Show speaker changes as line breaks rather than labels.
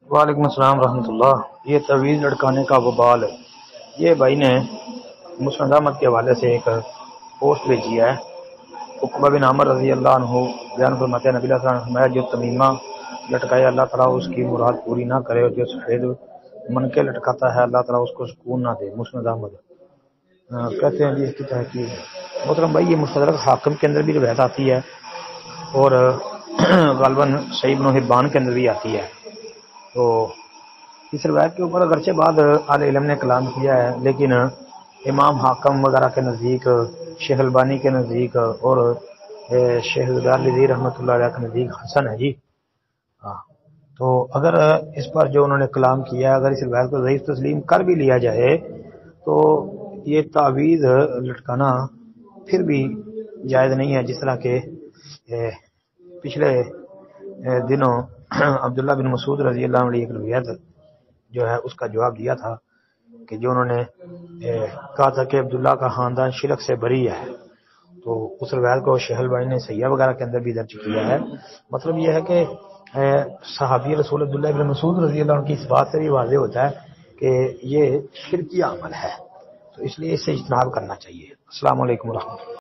وعلیکم السلام ورحمۃ اللہ۔ یہ تعویذ لٹکانے کا وبال ہے۔ یہ بھائی نے مسند احمد کے حوالے سے ایک پوسٹ بھیجی ہے۔ عقبہ بن عامر رضی اللہ عنہ بیان فرماتے ہیں، نبی علیہ السلام نے فرمایا جو تمیمہ لٹکائے اللہ تعالیٰ اس کی مراد پوری نہ کرے، اور جو سفید منکے لٹکاتا ہے اللہ تعالیٰ اس کو سکون نہ دے۔ مسند احمد کہتے ہیں جی اس کی تحقیق محترم بھائی یہ مستدرک حاکم کے اندر بھی روایت آتی ہے، اور غالباً صحیح ابن حبان کے اندر بھی آتی ہے۔ تو اس روایت کے اوپر اگرچہ بعد اہل علم نے کلام کیا ہے، لیکن امام حاکم وغیرہ کے نزدیک، شیخ البانی کے نزدیک اور شیخ دارلوی رحمۃ اللہ علیہ کے نزدیک حسن ہے جی۔ ہاں، تو اگر اس پر جو انہوں نے کلام کیا ہے، اگر اس روایت کو ضعیف تسلیم کر بھی لیا جائے تو یہ تعویذ لٹکانا پھر بھی جائز نہیں ہے، جس طرح کہ پچھلے دنوں عبداللہ بن مسعود رضی اللہ عنہ نے ایک روایت جو ہے اس کا جواب دیا تھا کہ جو انہوں نے کہا تھا کہ عبداللہ کا خاندان شرک سے بری ہے، تو اس روایت کو شیخ البانی نے سیاح وغیرہ کے اندر بھی درج کیا ہے۔ مطلب یہ ہے کہ صحابی رسول عبداللہ بن مسعود رضی اللہ عنہ کی اس بات سے بھی واضح ہوتا ہے کہ یہ شرکی عمل ہے، تو اس لیے اس سے اجتناب کرنا چاہیے۔ السلام علیکم ورحمۃ اللہ۔